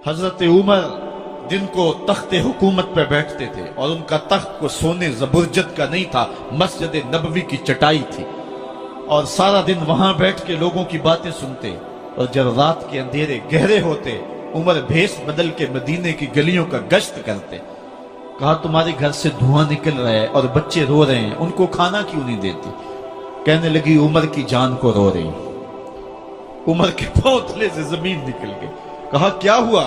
حضرت عمر दिन को तख्त हुकूमत पे बैठते थे और उनका तख्त को सोने जबरजद का नहीं था, मस्जिद नबवी की चटाई थी और सारा दिन वहां बैठ के लोगों की बातें सुनते। और जब रात के अंधेरे गहरे होते उमर भेष बदल के मदीने की गलियों का गश्त करते। कहा तुम्हारे घर से धुआं निकल रहा है और बच्चे रो रहे हैं, उनको खाना क्यों नहीं देती? कहने लगी उमर की जान को रो रही। उमर के पांव तले से जमीन निकल गई। कहा क्या हुआ?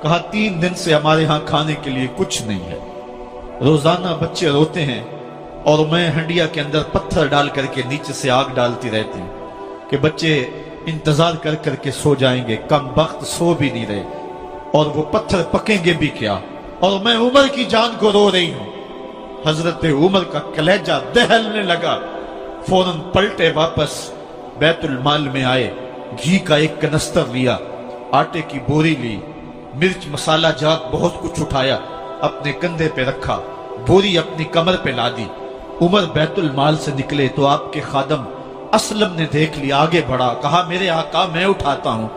कहा 3 दिन से हमारे यहां खाने के लिए कुछ नहीं है, रोजाना बच्चे रोते हैं और मैं हंडिया के अंदर पत्थर डाल करके नीचे से आग डालती रहती हूं कि बच्चे इंतजार कर करके सो जाएंगे, कम वक्त सो भी नहीं रहे और वो पत्थर पकेंगे भी क्या, और मैं उमर की जान को रो रही हूं। हजरत उमर का कलेजा दहलने लगा। फौरन पलटे वापस बैतुल माल में आए, घी का एक कनस्तर लिया, आटे की बोरी ली, मिर्च मसाला जात बहुत कुछ उठाया, अपने कंधे पे रखा, बोरी अपनी कमर पे लादी। उमर बैतुल माल से निकले तो आपके खादम असलम ने देख लिया, आगे बढ़ा, कहा मेरे आका मैं उठाता हूं।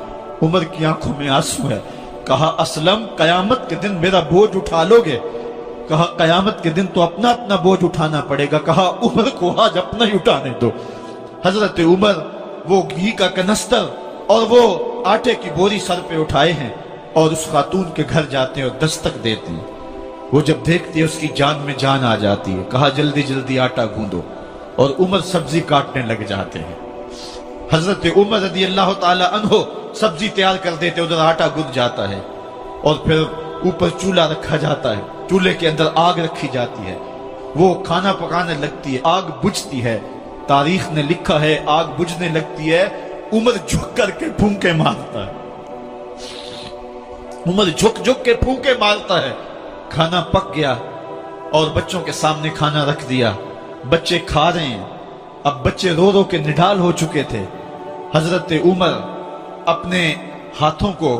उमर की आंखों में आंसू है। कहा असलम कयामत के दिन मेरा बोझ उठा लोगे? कहा कयामत के दिन तो अपना अपना बोझ उठाना पड़ेगा। कहा उमर को आज अपना ही उठाने दो। हजरत उमर वो घी का कनस्तर और वो आटे की बोरी सर पे उठाए हैं और उस खातून के घर जाते हैं और दस्तक देते हैं। वो जब देखती है उसकी जान में जान आ जाती है। कहा जल्दी जल्दी आटा गूंदो, और उमर सब्जी काटने लग जाते हैं। हजरत उमर रज़ी अल्लाह ताला अन्हो सब्जी तैयार कर देते, उधर आटा गूंद जाता है और फिर ऊपर चूल्हा रखा जाता है, चूल्हे के अंदर आग रखी जाती है, वो खाना पकाने लगती है, आग बुझती है। तारीख ने लिखा है आग बुझने लगती है, उमर झुक करके फूंके मारता है। उमर झुक झुक के फूंके मारता है। खाना पक गया और बच्चों के सामने खाना रख दिया, बच्चे खा रहे हैं। अब बच्चे रो रो के निढाल हो चुके थे। हजरत उमर अपने हाथों को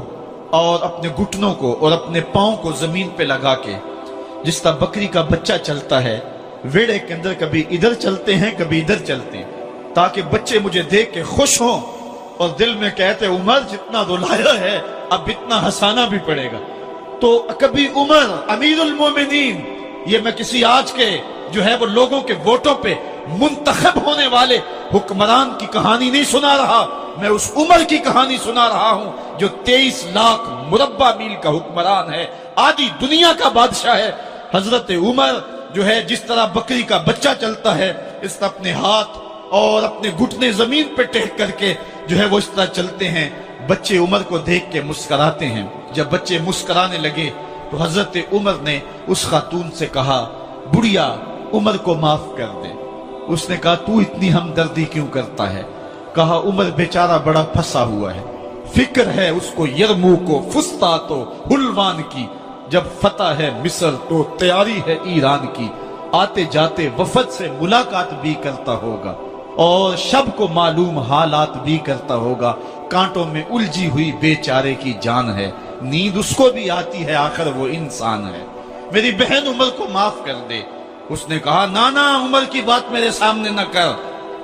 और अपने घुटनों को और अपने पांव को जमीन पे लगा के, जिस तरह बकरी का बच्चा चलता है वेड़े के अंदर, कभी इधर चलते हैं कभी इधर चलते हैं, ताकि बच्चे मुझे देख के खुश हों और दिल में कहते उमर जितना रुलाया है अब इतना हंसाना भी पड़ेगा। तो कभी उमर अमीरुल मोमिनीन, ये मैं किसी आज के जो है वो लोगों के वोटों पे मुंतखब होने वाले हुक्मरान की कहानी नहीं सुना रहा, मैं उस उमर की कहानी सुना रहा हूं जो 23 लाख मुरब्बा मील का हुक्मरान है, आधी दुनिया का बादशाह है। हजरत उमर जो है जिस तरह बकरी का बच्चा चलता है, इस तरह अपने हाथ और अपने घुटने जमीन पे टेक करके जो है वो इस तरह चलते हैं। बच्चे उमर को देख के मुस्कुराते हैं। जब बच्चे मुस्कुराने लगे तो हजरत उमर ने उस खातून से कहा बुढ़िया उमर को माफ कर दे। उसने कहा तू इतनी हमदर्दी क्यों करता है? कहा उमर बेचारा बड़ा फंसा हुआ है, फिक्र है उसको यरमूक को फुस्तात हुलवान की, जब फतह है मिस्र तो तैयारी है ईरान की, आते जाते वफद से मुलाकात भी करता होगा और शब को मालूम हालात भी करता होगा, कांटों में उलझी हुई बेचारे की जान है, नींद उसको भी आती है आखिर वो इंसान है, मेरी बहन उमर को माफ कर दे। उसने कहा ना ना उमर की बात मेरे सामने न कर,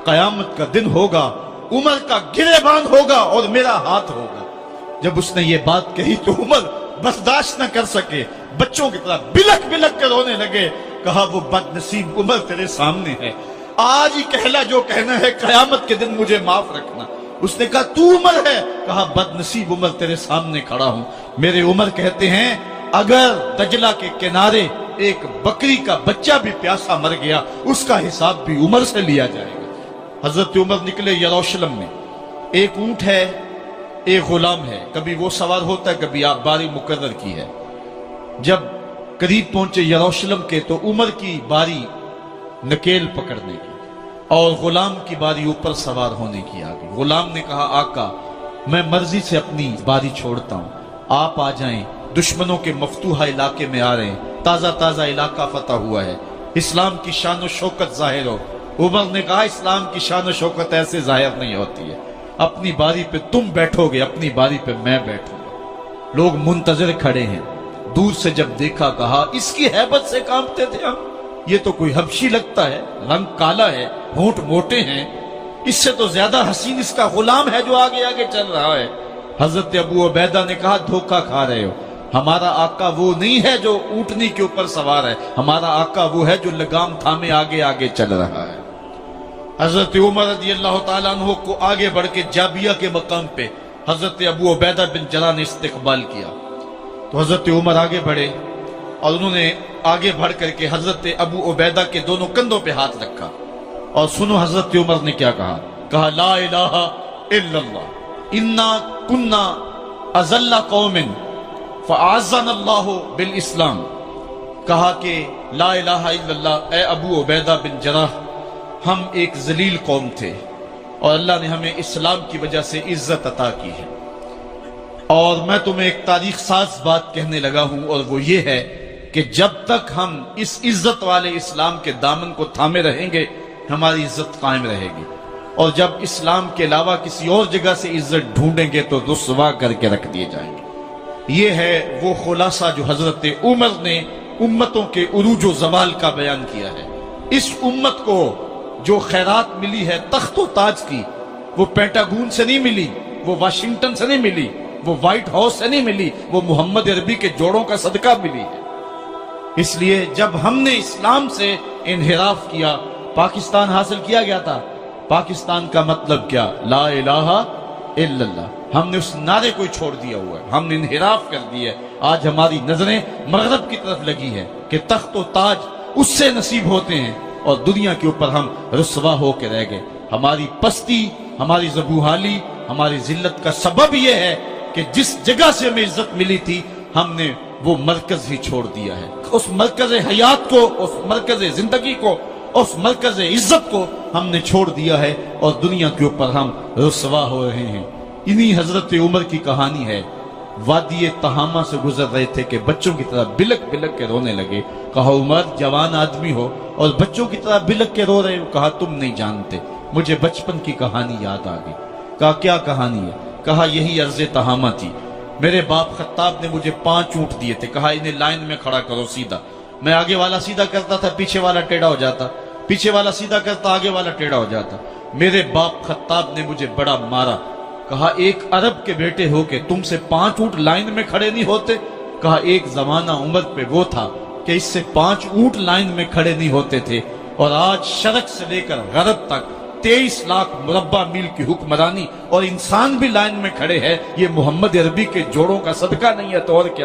कयामत का दिन होगा, उमर का गिरेबान होगा और मेरा हाथ होगा। जब उसने ये बात कही तो उमर बर्दाश्त न कर सके, बच्चों की तरह बिलक बिलक कर रोने लगे। कहा वो बदनसीब उमर तेरे सामने है, आज ही कहला जो कहना है, कयामत के दिन मुझे माफ रखना। उसने कहा तू उमर है? कहा बदनसीब उमर तेरे सामने खड़ा हूं। मेरे उमर कहते हैं अगर दजला के किनारे एक बकरी का बच्चा भी प्यासा मर गया उसका हिसाब भी उमर से लिया जाएगा। हजरत उमर निकले यरूशलेम में, एक ऊंट है एक गुलाम है, कभी वो सवार होता है कभी आप बारी मुकर्रर की है। जब करीब पहुंचे यरूशलेम के तो उमर की बारी नकेल पकड़ने की और गुलाम की बारी ऊपर सवार होने की आ गई। गुलाम ने कहा आका मैं मर्जी से अपनी बारी छोड़ता हूं, आप आ जाएं, दुश्मनों के मफतूहा इलाके में आ रहे हैं, ताजा ताजा इलाका फतह हुआ है, इस्लाम की शान व शौकत जाहिर हो। उमर ने कहा इस्लाम की शान व शौकत ऐसे जाहिर नहीं होती है, अपनी बारी पे तुम बैठोगे, अपनी बारी पे मैं बैठूंगा। लोग मुंतजर खड़े हैं। दूर से जब देखा कहा इसकी हैबत से कांपते थे हम, ये तो कोई हबशी लगता है, रंग काला है, होंठ मोटे हैं, इससे तो ज्यादा हसीन इसका गुलाम है जो आगे आगे चल रहा है। حضرت ابو عبیدہ نے کہا دھوکہ کھا رہے ہو، ہمارا آقا وہ نہیں ہے جو اونٹنی کے اوپر سوار ہے، ہمارا آقا وہ ہے جو لگام تھامے آگے آگے چل رہا ہے۔ حضرت عمر رضی اللہ تعالیٰ عنہ کو آگے بڑھ کے جابیہ کے مقام پہ حضرت ابو عبیدہ بن جراح نے استقبال کیا، تو حضرت عمر آگے بڑھے اور انہوں نے آگے بڑھ کر کے حضرت ابو عبیدہ کے دونوں کندھوں پہ ہاتھ رکھا، اور سنو حضرت عمر نے کیا کہا لا الہ الا اللہ انا کنا اذل قوم فاعزنا اللہ بالاسلام، کہا کہ لا الہ الا اللہ، اے ابو عبیدہ بن جراح، ہم ایک ذلیل قوم تھے اور اللہ نے ہمیں اسلام کی وجہ سے عزت عطا کی ہے، اور میں تمہیں ایک تاریخ ساز بات کہنے لگا ہوں، اور وہ یہ ہے کہ جب تک ہم اس عزت والے اسلام کے دامن کو تھامے رہیں گے ہماری عزت قائم رہے گی، اور جب اسلام کے علاوہ کسی اور جگہ سے عزت ڈھونڈیں گے تو رسوا کر کے رکھ دیے جائیں گے۔ یہ ہے وہ خلاصہ جو حضرت عمر نے امتوں کے عروج و زوال کا بیان کیا ہے۔ اس امت کو جو خیرات ملی ہے تخت و تاج کی، وہ پینٹاگون سے نہیں ملی، وہ واشنگٹن سے نہیں ملی، وہ وائٹ ہاؤس سے نہیں ملی، وہ محمد عربی کے جوڑوں کا صدقہ ملی ہے۔ اس لیے جب ہم نے اسلام سے انحراف کیا، پاکستان حاصل کیا گیا تھا۔ پاکستان کا مطلب کیا؟ لا الہ الا اللہ۔ ہم نے اس نعرے کو چھوڑ دیا ہوا ہے، ہم نے انحراف کر دیا ہے۔ آج ہماری نظریں مغرب کی طرف لگی ہے کہ تخت و تاج اس سے نصیب ہوتے ہیں، اور دنیا کے اوپر ہم رسوا ہو کے رہ گئے۔ ہماری پستی، ہماری زبوحالی، ہماری ذلت کا سبب یہ ہے کہ جس جگہ سے ہمیں عزت ملی تھی ہم نے وہ مرکز ہی چھوڑ دیا ہے۔ اس مرکز حیات کو، اس مرکز زندگی کو، اس مرکز عزت کو ہم نے چھوڑ دیا ہے، اور دنیا کے اوپر ہم رسوا ہو رہے ہیں۔ انہی حضرت عمر کی کہانی ہے۔ وادی تہامہ سے گزر رہے تھے کہ بچوں کی طرح بلک بلک کے رونے لگے۔ کہا عمر جوان آدمی ہو اور بچوں کی طرح بلک کے رو رہے ہو؟ کہا تم نہیں جانتے، مجھے بچپن کی کہانی یاد آ گئی۔ کہا کیا کہانی ہے؟ کہا یہی عرض تہامہ تھی، میرے باپ خطاب نے مجھے 5 اونٹ دیے تھے، کہا انہیں لائن میں کھڑا کرو سیدھا۔ میں آگے والا سیدھا کرتا تھا، پیچھے والا ٹیڑھا ہو جاتا، پیچھے والا سیدھا کرتا، آگے والا ٹیڑھا ہو جاتا۔ میرے باپ خطاب نے مجھے بڑا مارا۔ کہا ایک عرب کے بیٹے ہو کہ تم سے 5 اونٹ لائن میں کھڑے نہیں ہوتے؟ کہا ایک زمانہ عمر پہ وہ تھا کہ اس سے 5 اونٹ لائن میں کھڑے نہیں ہوتے تھے، اور آج شرق سے لے کر غرب تک 23 لاکھ مربع میل کی حکمرانی اور انسان بھی لائن میں کھڑے ہیں۔ یہ محمد عربی کے جوڑوں کا صدقہ نہیں ہے تو اور کیا؟